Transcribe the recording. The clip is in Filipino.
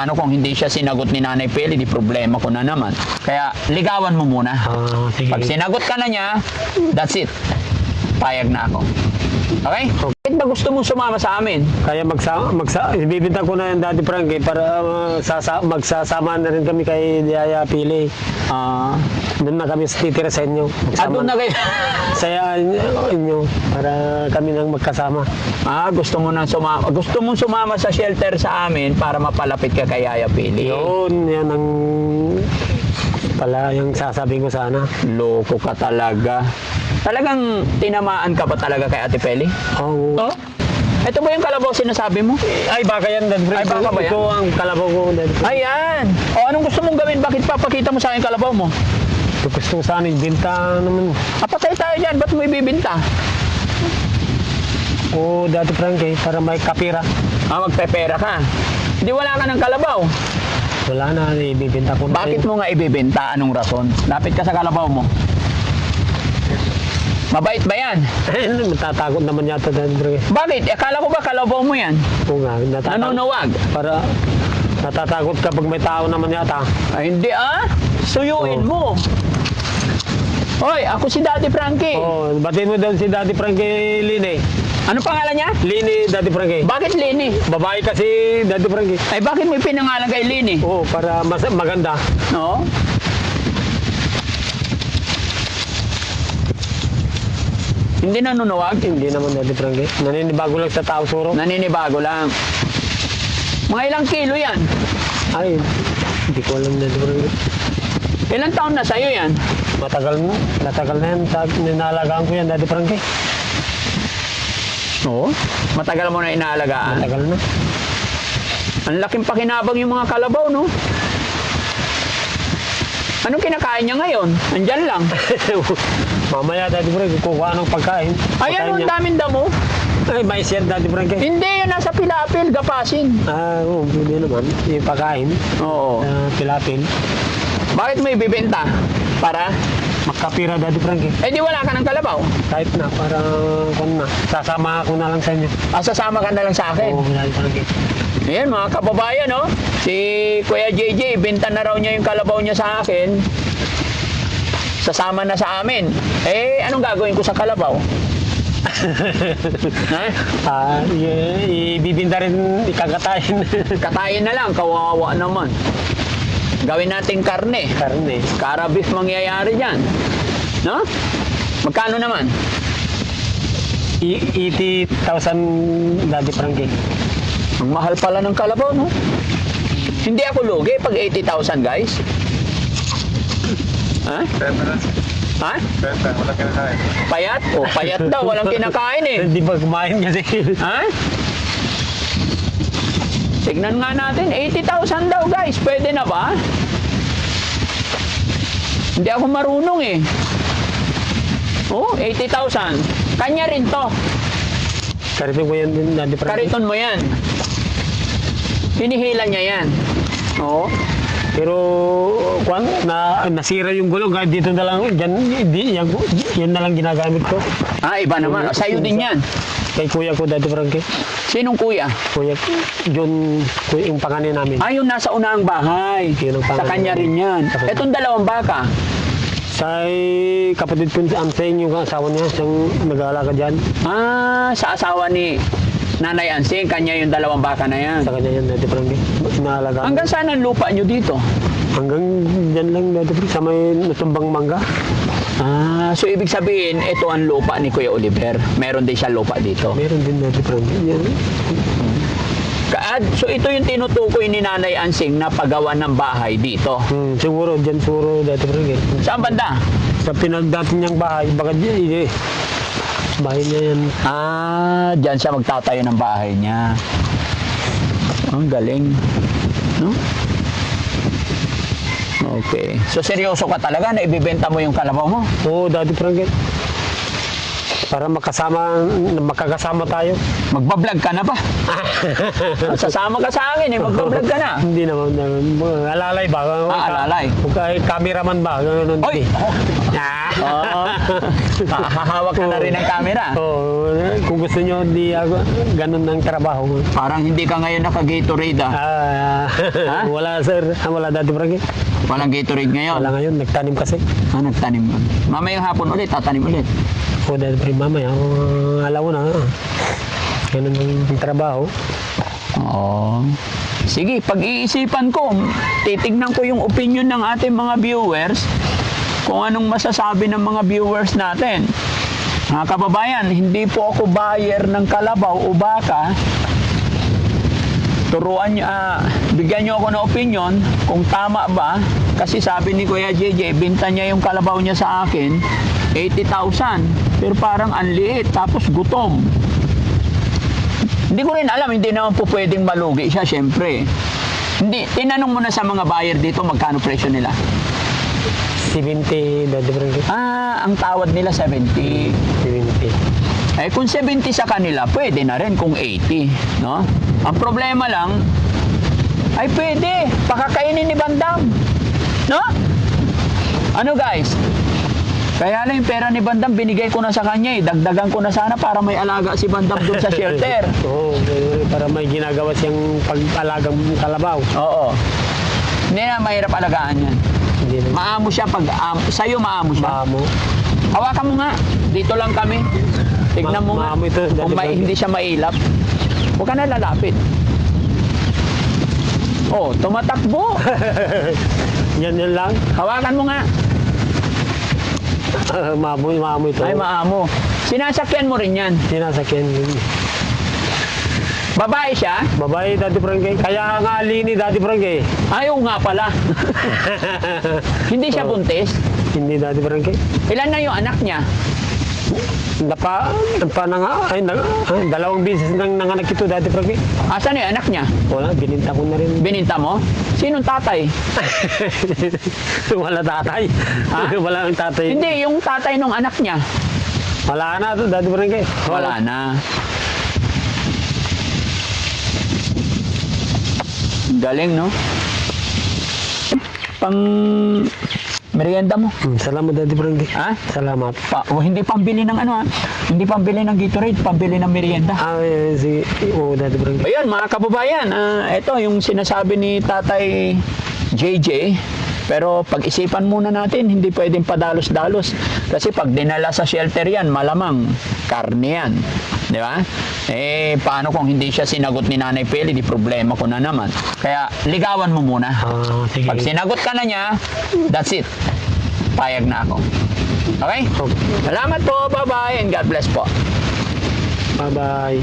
Ano kung hindi siya sinagot ni Nanay Peli, di problema ko na naman. Kaya ligawan mo muna. Sige. Pag sinagot ka na niya, that's it. Payag na ako. Okay? Bakit ba gusto mong sumama sa amin? Kaya ibibinta ko na yung Daddy Frankie para magsasama na rin kami kay Yaya Pili. Doon na kami titira sa inyo. Doon na kayo. Sa inyo para kami nang magkasama. Gusto mo mong sumama sa shelter sa amin para mapalapit ka kay Yaya Pili. Yan ang pala yung sasabihin ko sana. Loko ka talaga. Talagang tinamaan ka ba talaga kay Ate Peli? Oo. Oh? Ito ba yung kalabaw sinasabi mo? Ay, baka yan, Daddy Frankie. Ay, baka ba yan? Ito ang kalabaw ko, Daddy Frankie. Ayan. Anong gusto mong gawin? Bakit papakita mo sa akin kalabaw mo? Ito gusto ko sana ibinta naman. Patay tayo dyan. Ba't mo ibibinta? Oo, Daddy Frankie, para may kapira. Magpepera ka. Hindi wala ka ng kalabaw. Wala na, ibibinta ko na. Bakit mo nga ibibenta? Anong rason? Lapit ka sa kalabaw mo. Mabait ba yan? Matatakot naman yata, Daddy Frankie. Bakit? Akala ko ba kalabaw mo yan? Oo nga, natatakot. Nanunuwag? Para natatakot kapag may tao naman yata. Ay, hindi Suyuin mo. Hoy, ako si Daddy Frankie. Batiin mo daw si Daddy Frankie Lini. Ano pangalan niya? Lini, Daddy Frankie. Bakit Lini? Babae kasi, Daddy Frankie. Ay, bakit mo pinangalan kay Lini? Oo, para maganda. No? Hindi nanunuwag? Hindi naman, Daddy Frankie. Naninibago lang sa tao, suro. Naninibago lang. Mga ilang kilo yan? Ay, hindi ko alam, Daddy Frankie. Ilang taon na sa'yo yan? Matagal na yan. Ninalagaan ko yan, Daddy Frankie. Oo. Matagal mo na inaalagaan? Matagal na. Ang laking pakinabang yung mga kalabaw, no? Anong kinakain niya ngayon? Andyan lang. Mamaya, Daddy Frankie, kukuha ng pagkain. Ay, ano ang daming damo? Ay, mais yan, Daddy Frankie. Hindi, yun nasa pilapil, gapasin. Oo, hindi naman. Yung pagkain. Oo. Pilapil. Bakit mo ibibenta? Para? Magkapira, Daddy Frankie. Eh, di wala ka ng kalabaw. Kahit na, parang kung na. Sasama ako na lang sa inyo. Sasama ka na lang sa akin. Oo, Daddy Frankie. Ayan, mga kababayan, no? Si Kuya JJ, benta na raw niya yung kalabaw niya sa akin. Sasama na sa amin. Eh, anong gagawin ko sa kalabaw? Ibibinta rin, ikakatayin. Katayin na lang, kawawa naman. Gawin natin karne. Karne. Karabis mangyayari dyan. No? Magkano naman? 80,000, Daddy Frankie. Ang mahal pala ng kalabaw, no? Hindi ako lugi pag 80,000, guys. Ha? Ha? Walang kinakain. Payat? Payat daw. Walang kinakain eh. Hindi pa kumain kasi. Ha? Tignan nga natin. 80,000 daw, guys. Pwede na ba? Hindi ako marunong eh. 80,000. Kanya rin to. Kariton ko yan din, Daddy Frankie. Kariton mo yan. Hinihila niya yan. Oo. Pero nasira yung gulong kahit dito na lang, yan na lang ginagamit ko. Iba naman. Sa'yo din yan. Kay kuya ko, Daddy Frankie. Sinong kuya? Kuya, yung panganin namin. Yung nasa unang bahay. Yun ang Sa pangalan kanya rin namin. yan. Sa kanya. Etong dalawang baka. Sa kapatid ko, Anseng, yung asawa niya, siyang nag-aalaga dyan. Sa asawa ni Nanay Ansing, kanya yung dalawang baka na yan. Sa kanya yan, Daddy Frankie. Inaalaga. Hanggang saan ang lupa nyo dito? Hanggang dyan lang, Daddy Frankie, sa may natumbang mangga. So ibig sabihin, ito ang lupa ni Kuya Oliver. Meron din siya lupa dito. Meron din, Daddy Frankie. Yan. So ito yung tinutukoy ni Nanay Ansing na paggawa ng bahay dito. Siguro, dyan siguro, Daddy Frankie. Saan banda? Sa pinagdati niyang bahay, baka dyan, bahay niya yan. Diyan siya magtatayo ng bahay niya. Ang galing. No? Okay. So seryoso ka talaga na ibibenta mo yung kalabaw mo? Oo, Daddy Frankie. Para makakasama tayo. Magbablog ka na ba? Sasama ka sa akin eh, magbablog ka na. Hindi naman. Alalay ba? Alalay. Cameraman ba? Ganun. Oy! Oo. Hahawak ka na rin ng camera. Oo. Kung gusto nyo, di ako ganun ang trabaho. Parang hindi ka ngayon naka-Gatorade Ha? Wala sir. Wala dati Frankie. Walang Gatorade ngayon. Wala ngayon. Nagtanim kasi. Nagtanim ka. Mamayang hapon ulit, tatanim ulit. O dati Frankie mamaya. Alam mo na. Ganun ang trabaho. Oo. Sige, pag-iisipan ko, titignan ko yung opinion ng ating mga viewers, kung anong masasabi ng mga viewers natin. Mga kababayan, hindi po ako buyer ng kalabaw o baka. Turuan niyo, bigyan niyo ako ng opinion kung tama ba. Kasi sabi ni Kuya JJ, binta niya yung kalabaw niya sa akin, 80,000. Pero parang ang liit, tapos gutom. Hindi ko rin alam, hindi naman po pwedeng malugi siya, syempre. Hindi, tinanong mo na sa mga buyer dito, magkano presyo nila? 70 dati Frankie. Ang tawad nila 70. 70. Eh kung 70 sa kanila, pwede na rin kung 80, no? Ang problema lang, ay pwede, pakakainin ni Bandam. No? Ano guys? Kaya lang yung pera ni Bandam, binigay ko na sa kanya eh. Dagdagan ko na sana para may alaga si Bandam doon sa shelter. Oo, para may ginagawa siyang pag-alagang kalabaw. Oo. Hindi na mahirap alagaan yan. Hindi na. Maamo siya pag sa'yo maamo siya. Maamo. Hawakan mo nga. Dito lang kami. Tignan mo nga. Maamo ito. Kung hindi siya mailap. Huwag ka na lalapit. Oh, tumatakbo. Yan lang. Hawakan mo nga. Maamo ito. Ay, maamo. Sinasakyan mo rin yan. Sinasakyan yun. Babae siya? Babae dati Frankie. Kaya nga lini dati Frankie. Ayaw nga pala. Hindi siya buntis? Hindi dati Frankie. Ilan na yung anak niya? Dalawang beses nang nanganak ito dati Frankie. Asan yung anak niya? Wala, bininta ko na rin. Bininta mo? Sinong tatay? Wala tatay. Ha? Wala ang tatay. Hindi, yung tatay ng anak niya. Wala na ito dati Frankie. Wala na. Galing, no? Pang merienda mo. Salamat dati Frankie. Ha? Salamat. Hindi pambili ng ano, ha? Hindi pambili ng Gatorade, pambili ng merienda. Sige. Oo, dati Frankie. Ayun, mga kababayan, ito yung sinasabi ni Tatay JJ. Pero pag-isipan muna natin, hindi pwedeng padalos-dalos. Kasi pag dinala sa shelter yan, malamang karne yan. Di ba? Eh, paano kung hindi siya sinagot ni Nanay Peli, di problema ko na naman. Kaya, ligawan mo muna. Sige. Pag sinagot ka na niya, that's it. Payag na ako. Okay? Salamat po, bye-bye, and God bless po. Bye-bye.